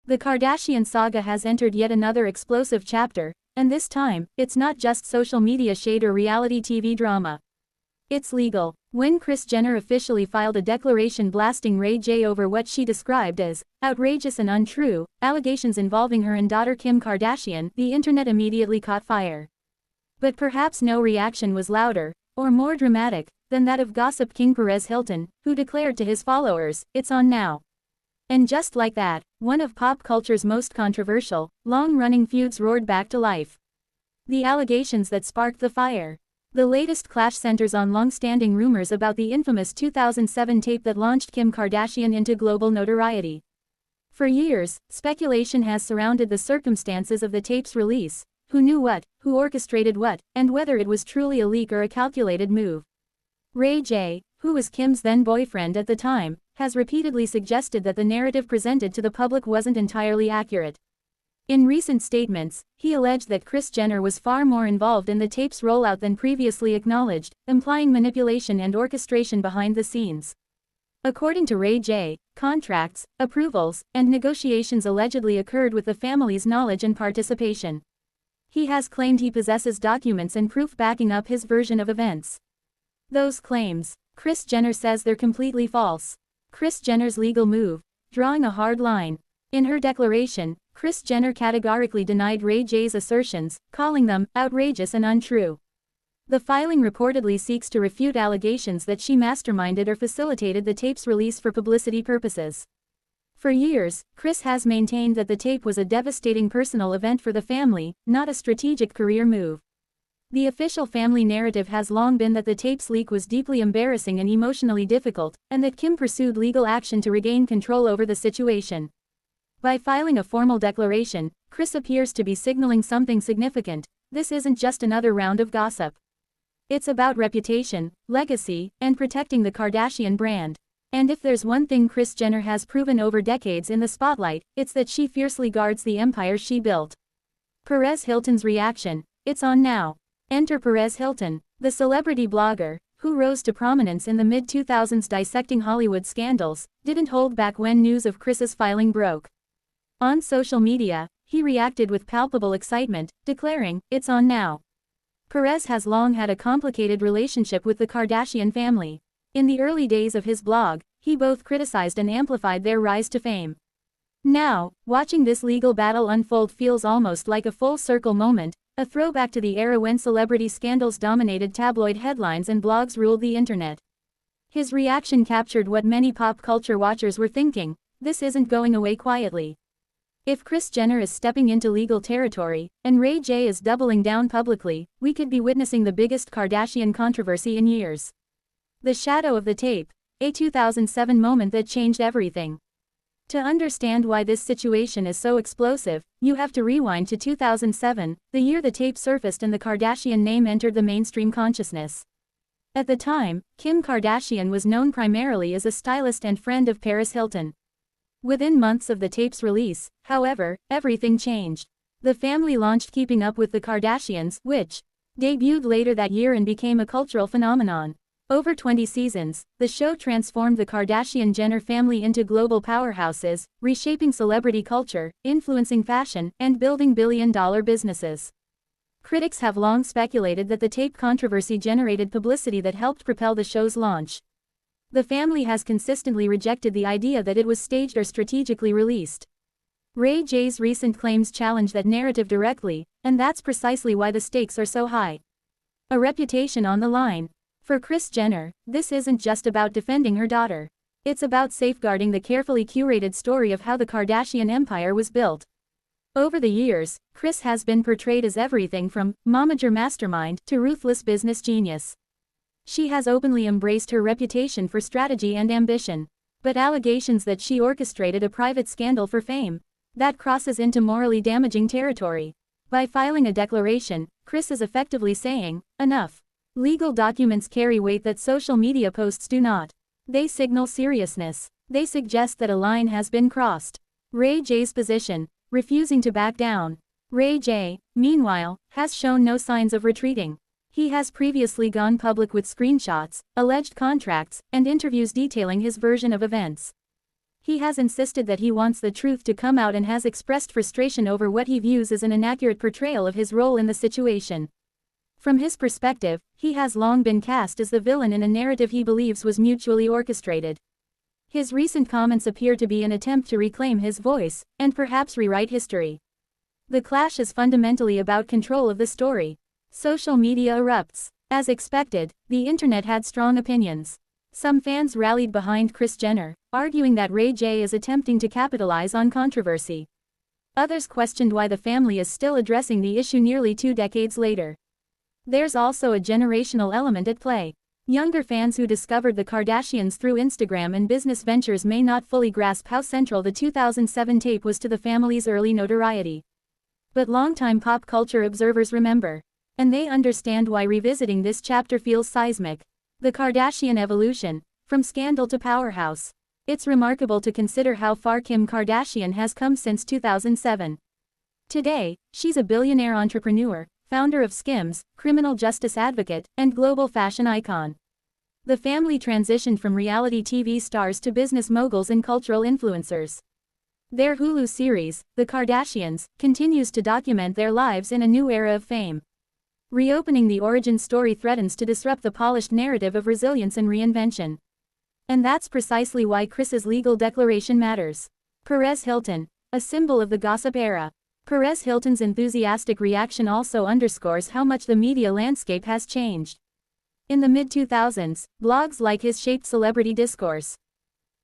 The Kardashian saga has entered yet another explosive chapter, and this time, it's not just social media shade or reality TV drama. It's legal. When Kris Jenner officially filed a declaration blasting Ray J over what she described as outrageous and untrue allegations involving her and daughter Kim Kardashian, the internet immediately caught fire. But perhaps no reaction was louder, or more dramatic, than that of gossip king Perez Hilton, who declared to his followers, "It's on now." And just like that, one of pop culture's most controversial, long-running feuds roared back to life. The allegations that sparked the fire. The latest clash centers on long-standing rumors about the infamous 2007 tape that launched Kim Kardashian into global notoriety. For years, speculation has surrounded the circumstances of the tape's release, who knew what, who orchestrated what, and whether it was truly a leak or a calculated move. Ray J, who was Kim's then-boyfriend at the time, has repeatedly suggested that the narrative presented to the public wasn't entirely accurate. In recent statements, he alleged that Kris Jenner was far more involved in the tape's rollout than previously acknowledged, implying manipulation and orchestration behind the scenes. According to Ray J, contracts, approvals, and negotiations allegedly occurred with the family's knowledge and participation. He has claimed he possesses documents and proof backing up his version of events. Those claims, Kris Jenner says they're completely false. Kris Jenner's legal move, drawing a hard line. In her declaration, Kris Jenner categorically denied Ray J's assertions, calling them outrageous and untrue. The filing reportedly seeks to refute allegations that she masterminded or facilitated the tape's release for publicity purposes. For years, Kris has maintained that the tape was a devastating personal event for the family, not a strategic career move. The official family narrative has long been that the tape's leak was deeply embarrassing and emotionally difficult, and that Kim pursued legal action to regain control over the situation. By filing a formal declaration, Kris appears to be signaling something significant. This isn't just another round of gossip. It's about reputation, legacy, and protecting the Kardashian brand. And if there's one thing Kris Jenner has proven over decades in the spotlight, it's that she fiercely guards the empire she built. Perez Hilton's reaction. It's on now. Enter Perez Hilton, the celebrity blogger, who rose to prominence in the mid-2000s dissecting Hollywood scandals, didn't hold back when news of Kris's filing broke. On social media, he reacted with palpable excitement, declaring, "It's on now." Perez has long had a complicated relationship with the Kardashian family. In the early days of his blog, he both criticized and amplified their rise to fame. Now, watching this legal battle unfold feels almost like a full-circle moment, a throwback to the era when celebrity scandals dominated tabloid headlines and blogs ruled the internet. His reaction captured what many pop culture watchers were thinking: this isn't going away quietly. If Kris Jenner is stepping into legal territory, and Ray J is doubling down publicly, we could be witnessing the biggest Kardashian controversy in years. The shadow of the tape, a 2007 moment that changed everything. To understand why this situation is so explosive, you have to rewind to 2007, the year the tape surfaced and the Kardashian name entered the mainstream consciousness. At the time, Kim Kardashian was known primarily as a stylist and friend of Perez Hilton. Within months of the tape's release, however, everything changed. The family launched Keeping Up with the Kardashians, which debuted later that year and became a cultural phenomenon. Over 20 seasons, the show transformed the Kardashian-Jenner family into global powerhouses, reshaping celebrity culture, influencing fashion, and building billion-dollar businesses. Critics have long speculated that the tape controversy generated publicity that helped propel the show's launch. The family has consistently rejected the idea that it was staged or strategically released. Ray J's recent claims challenge that narrative directly, and that's precisely why the stakes are so high. A reputation on the line. For Kris Jenner, this isn't just about defending her daughter. It's about safeguarding the carefully curated story of how the Kardashian empire was built. Over the years, Kris has been portrayed as everything from momager mastermind to ruthless business genius. She has openly embraced her reputation for strategy and ambition. But allegations that she orchestrated a private scandal for fame, that crosses into morally damaging territory. By filing a declaration, Kris is effectively saying, enough. Legal documents carry weight that social media posts do not. They signal seriousness. They suggest that a line has been crossed. Ray J's position, refusing to back down. Ray J, meanwhile, has shown no signs of retreating. He has previously gone public with screenshots, alleged contracts, and interviews detailing his version of events. He has insisted that he wants the truth to come out and has expressed frustration over what he views as an inaccurate portrayal of his role in the situation. From his perspective, he has long been cast as the villain in a narrative he believes was mutually orchestrated. His recent comments appear to be an attempt to reclaim his voice, and perhaps rewrite history. The clash is fundamentally about control of the story. Social media erupts. As expected, the internet had strong opinions. Some fans rallied behind Kris Jenner, arguing that Ray J is attempting to capitalize on controversy. Others questioned why the family is still addressing the issue nearly 2 decades later. There's also a generational element at play. Younger fans who discovered the Kardashians through Instagram and business ventures may not fully grasp how central the 2007 tape was to the family's early notoriety. But longtime pop culture observers remember. And they understand why revisiting this chapter feels seismic. The Kardashian evolution, from scandal to powerhouse. It's remarkable to consider how far Kim Kardashian has come since 2007. Today, she's a billionaire entrepreneur, founder of Skims, criminal justice advocate, and global fashion icon. The family transitioned from reality TV stars to business moguls and cultural influencers. Their Hulu series, The Kardashians, continues to document their lives in a new era of fame. Reopening the origin story threatens to disrupt the polished narrative of resilience and reinvention. And that's precisely why Kris's legal declaration matters. Perez Hilton, a symbol of the gossip era. Perez Hilton's enthusiastic reaction also underscores how much the media landscape has changed. In the mid-2000s, blogs like his shaped celebrity discourse.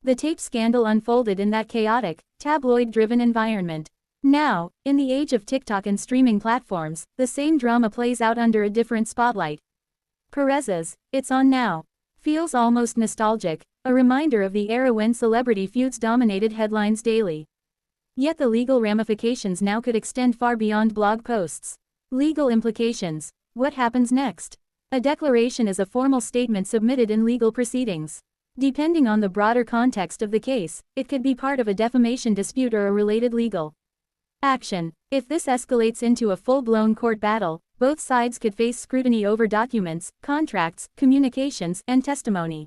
The tape scandal unfolded in that chaotic, tabloid-driven environment. Now, in the age of TikTok and streaming platforms, the same drama plays out under a different spotlight. Perez's "It's On Now" feels almost nostalgic, a reminder of the era when celebrity feuds dominated headlines daily. Yet the legal ramifications now could extend far beyond blog posts. Legal implications. What happens next? A declaration is a formal statement submitted in legal proceedings. Depending on the broader context of the case, it could be part of a defamation dispute or a related legal action. If this escalates into a full-blown court battle, both sides could face scrutiny over documents, contracts, communications, and testimony.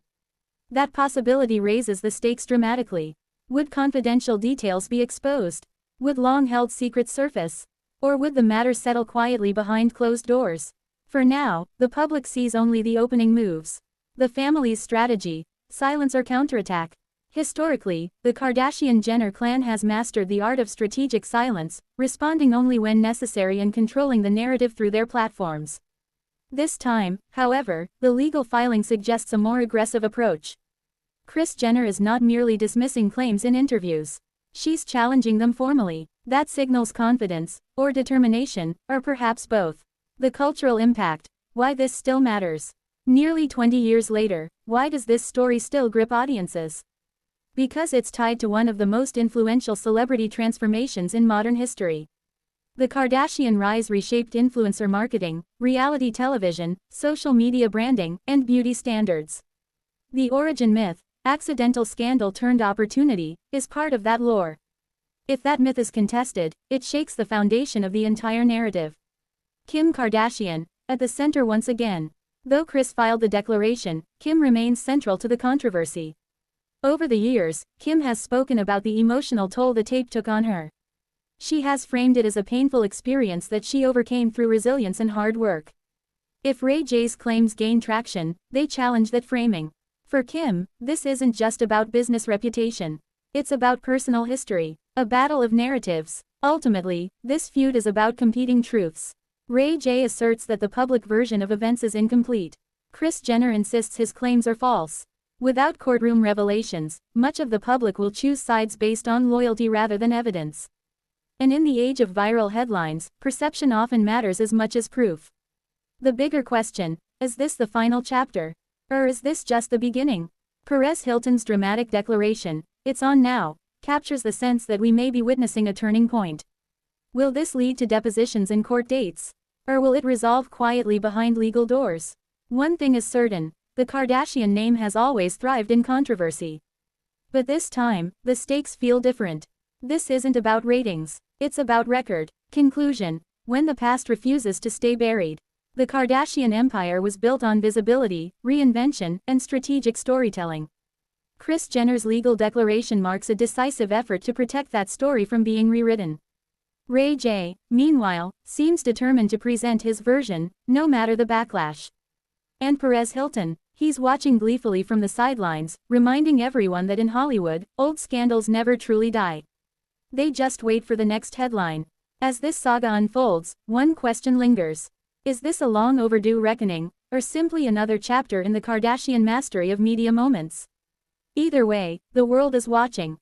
That possibility raises the stakes dramatically. Would confidential details be exposed? Would long-held secrets surface? Or would the matter settle quietly behind closed doors? For now, the public sees only the opening moves. The family's strategy: silence or counterattack. Historically, the Kardashian-Jenner clan has mastered the art of strategic silence, responding only when necessary and controlling the narrative through their platforms. This time, however, the legal filing suggests a more aggressive approach. Kris Jenner is not merely dismissing claims in interviews. She's challenging them formally. That signals confidence, or determination, or perhaps both. The cultural impact. Why this still matters. Nearly 20 years later, why does this story still grip audiences? Because it's tied to one of the most influential celebrity transformations in modern history. The Kardashian rise reshaped influencer marketing, reality television, social media branding, and beauty standards. The origin myth, accidental scandal turned opportunity, is part of that lore. If that myth is contested, it shakes the foundation of the entire narrative. Kim Kardashian, at the center once again. Though Kris filed the declaration, Kim remains central to the controversy. Over the years, Kim has spoken about the emotional toll the tape took on her. She has framed it as a painful experience that she overcame through resilience and hard work. If Ray J's claims gain traction, they challenge that framing. For Kim, this isn't just about business reputation. It's about personal history, a battle of narratives. Ultimately, this feud is about competing truths. Ray J asserts that the public version of events is incomplete. Kris Jenner insists his claims are false. Without courtroom revelations, much of the public will choose sides based on loyalty rather than evidence. And in the age of viral headlines, perception often matters as much as proof. The bigger question: is this the final chapter? Or is this just the beginning? Perez Hilton's dramatic declaration, "It's on now," captures the sense that we may be witnessing a turning point. Will this lead to depositions and court dates? Or will it resolve quietly behind legal doors? One thing is certain: the Kardashian name has always thrived in controversy. But this time, the stakes feel different. This isn't about ratings. It's about record. Conclusion: when the past refuses to stay buried. The Kardashian empire was built on visibility, reinvention, and strategic storytelling. Kris Jenner's legal declaration marks a decisive effort to protect that story from being rewritten. Ray J, meanwhile, seems determined to present his version, no matter the backlash. And Perez Hilton, he's watching gleefully from the sidelines, reminding everyone that in Hollywood, old scandals never truly die. They just wait for the next headline. As this saga unfolds, one question lingers. Is this a long overdue reckoning, or simply another chapter in the Kardashian mastery of media moments? Either way, the world is watching.